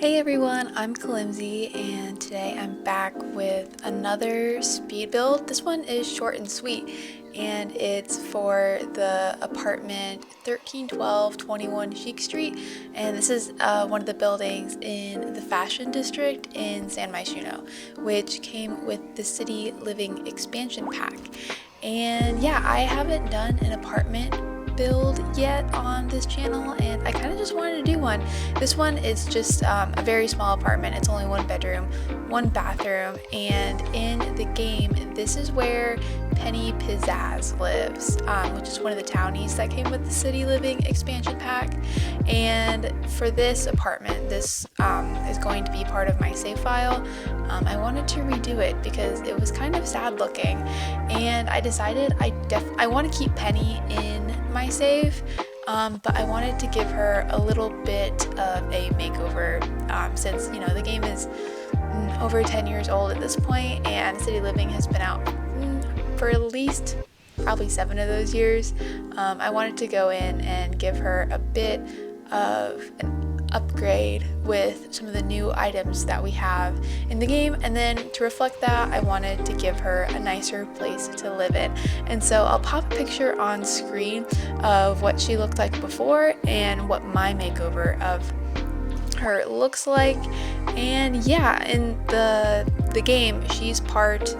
Hey everyone, I'm kalimsiYT and today I'm back with another speed build. This one is short and sweet and it's for the apartment 1312 21 Chic Street, and this is one of the buildings in the fashion district in San Myshuno, which came with the City Living expansion pack. And yeah, I haven't done an apartment build yet on this channel, and I kind of just wanted to do one. This one is just a very small apartment. It's only one bedroom, one bathroom, and in the game this is where Penny Pizzazz lives, which is one of the townies that came with the City Living expansion pack. And for this apartment, this is going to be part of my save file. I wanted to redo it because it was kind of sad looking, and I decided I want to keep Penny in my save, but I wanted to give her a little bit of a makeover, since the game is over 10 years old at this point, and City Living has been out for at least probably 7 of those years. I wanted to go in and give her a bit of an upgrade with some of the new items that we have in the game, and then to reflect that, I wanted to give her a nicer place to live in. And so I'll pop a picture on screen of what she looked like before and what my makeover of her looks like. And yeah, in the game, she's part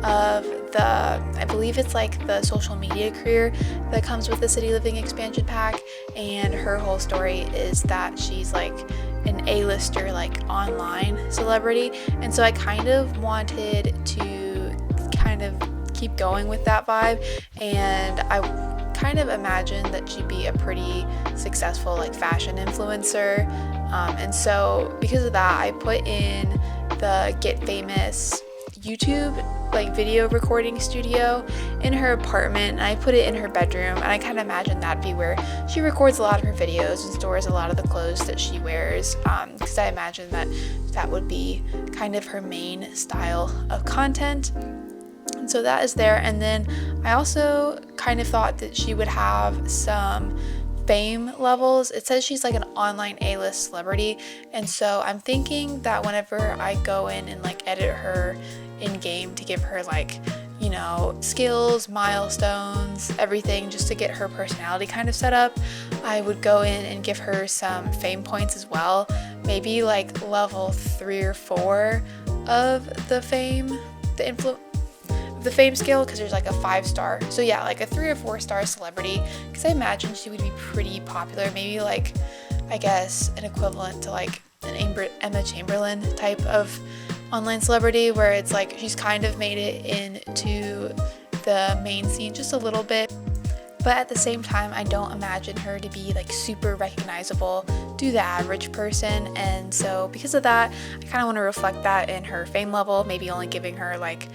of I believe it's like the social media career that comes with the City Living expansion pack, and her whole story is that she's like an A-lister, like online celebrity. And so I kind of wanted to kind of keep going with that vibe, and I kind of imagined that she'd be a pretty successful like fashion influencer. And so because of that, I put in the Get Famous YouTube like video recording studio in her apartment, and I put it in her bedroom, and I kind of imagined that'd be where she records a lot of her videos and stores a lot of the clothes that she wears, because I imagine that would be kind of her main style of content. And so that is there. And then I also kind of thought that she would have some fame levels. It says she's like an online A-list celebrity, and so I'm thinking that whenever I go in and like edit her in game to give her like skills, milestones, everything, just to get her personality kind of set up, I would go in and give her some fame points as well, maybe like level 3 or 4 of the fame scale, because there's like a 5-star, so yeah, like a 3 or 4-star celebrity, because I imagine she would be pretty popular, maybe like I guess an equivalent to like an Emma Chamberlain type of online celebrity, where it's like she's kind of made it into the main scene just a little bit, but at the same time I don't imagine her to be like super recognizable to the average person. And so because of that, I kind of want to reflect that in her fame level, maybe only giving her like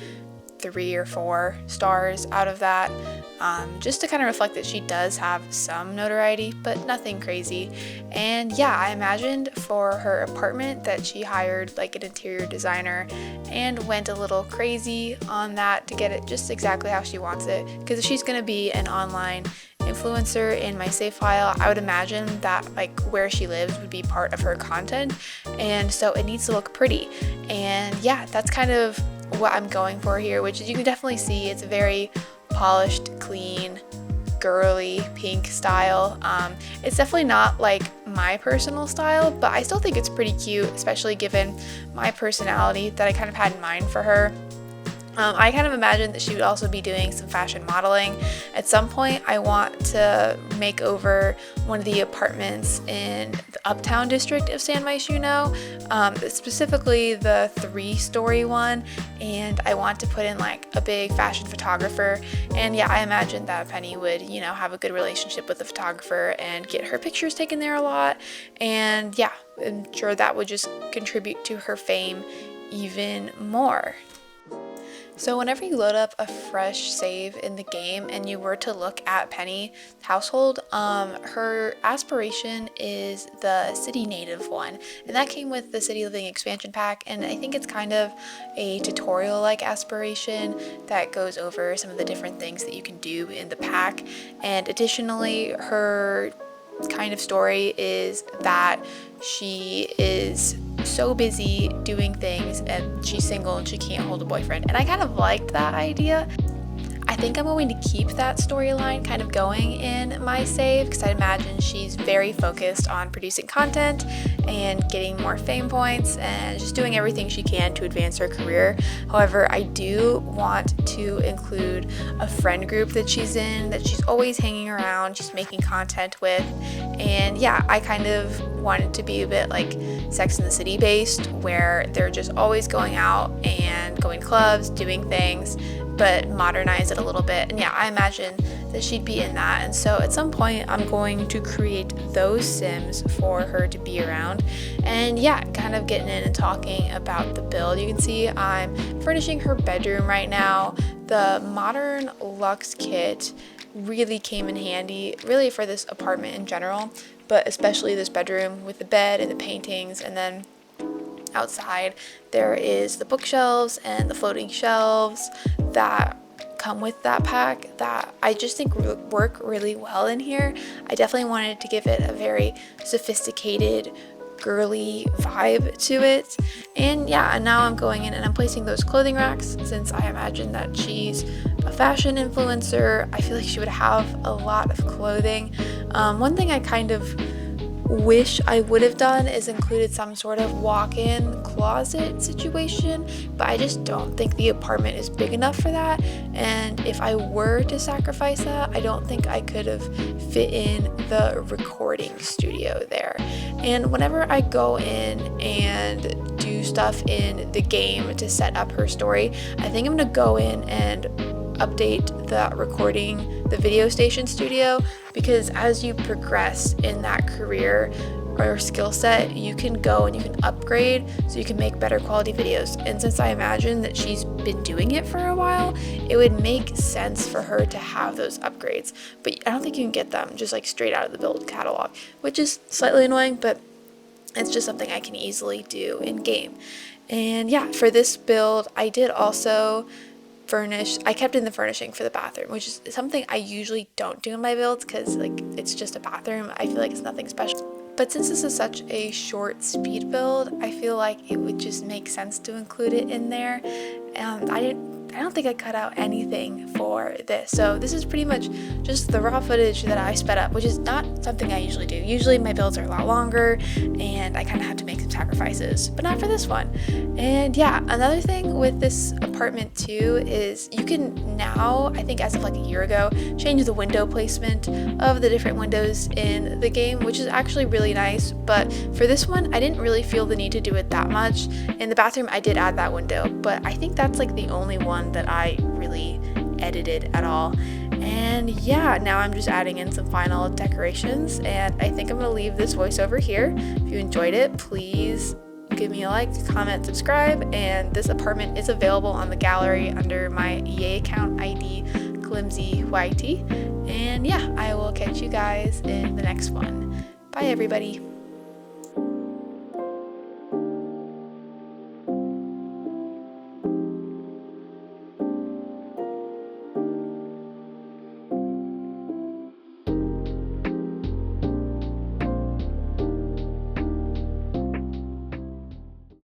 3 or 4 stars out of that, just to kind of reflect that she does have some notoriety, but nothing crazy. And yeah, I imagined for her apartment that she hired like an interior designer and went a little crazy on that to get it just exactly how she wants it, because if she's going to be an online influencer in my save file, I would imagine that like where she lives would be part of her content, and so it needs to look pretty. And yeah, that's kind of what I'm going for here, which you can definitely see it's very polished, clean, girly pink style. It's definitely not like my personal style, but I still think it's pretty cute, especially given my personality that I kind of had in mind for her. I kind of imagined that she would also be doing some fashion modeling. At some point, I want to make over one of the apartments in the Uptown district of San Myshuno, specifically the 3-story one, and I want to put in like a big fashion photographer. And yeah, I imagine that Penny would, have a good relationship with the photographer and get her pictures taken there a lot. And yeah, I'm sure that would just contribute to her fame even more. So whenever you load up a fresh save in the game and you were to look at Penny's household, her aspiration is the city native one, and that came with the City Living expansion pack, and I think it's kind of a tutorial like aspiration that goes over some of the different things that you can do in the pack. And additionally, her kind of story is that she is so busy doing things and she's single and she can't hold a boyfriend. And I kind of liked that idea. I think I'm going to keep that storyline kind of going in my save because I imagine she's very focused on producing content and getting more fame points and just doing everything she can to advance her career. However, I do want to include a friend group that she's in, that she's always hanging around, she's making content with. And yeah, I kind of want it to be a bit like Sex and the City based, where they're just always going out and going to clubs, doing things, but modernize it a little bit. And yeah, I imagine that she'd be in that. And so at some point I'm going to create those sims for her to be around. And yeah, kind of getting in and talking about the build. You can see I'm furnishing her bedroom right now. The modern luxe kit really came in handy, really for this apartment in general, but especially this bedroom with the bed and the paintings. And then outside there is the bookshelves and the floating shelves that come with that pack that I just think work really well in here. I definitely wanted to give it a very sophisticated, girly vibe to it. And yeah, and now I'm going in and I'm placing those clothing racks since I imagine that she's a fashion influencer. I feel like she would have a lot of clothing. One thing I kind of wish I would have done is included some sort of walk-in closet situation, but I just don't think the apartment is big enough for that. And if I were to sacrifice that, I don't think I could have fit in the recording studio there. And whenever I go in and do stuff in the game to set up her story, I think I'm gonna go in and update the video station studio, because as you progress in that career or skill set, you can go and you can upgrade so you can make better quality videos. And since I imagine that she's been doing it for a while, it would make sense for her to have those upgrades. But I don't think you can get them just like straight out of the build catalog, which is slightly annoying, but it's just something I can easily do in game. And yeah, for this build, I did also I kept in the furnishing for the bathroom, which is something I usually don't do in my builds because like it's just a bathroom. I feel like it's nothing special. But since this is such a short speed build, I feel like it would just make sense to include it in there. I don't think I cut out anything for this. So this is pretty much just the raw footage that I sped up, which is not something I usually do. Usually my builds are a lot longer and I kind of have to make some sacrifices, but not for this one. And yeah, another thing with this apartment too is you can now, I think as of like a year ago, change the window placement of the different windows in the game, which is actually really nice. But for this one, I didn't really feel the need to do it that much. In the bathroom, I did add that window, but I think that's like the only one that I really edited at all. And yeah, now I'm just adding in some final decorations, and I think I'm gonna leave this voiceover here. If you enjoyed it, please give me a like, comment, subscribe, and this apartment is available on the gallery under my EA account ID kalimsiYT. And yeah, I will catch you guys in the next one. Bye everybody.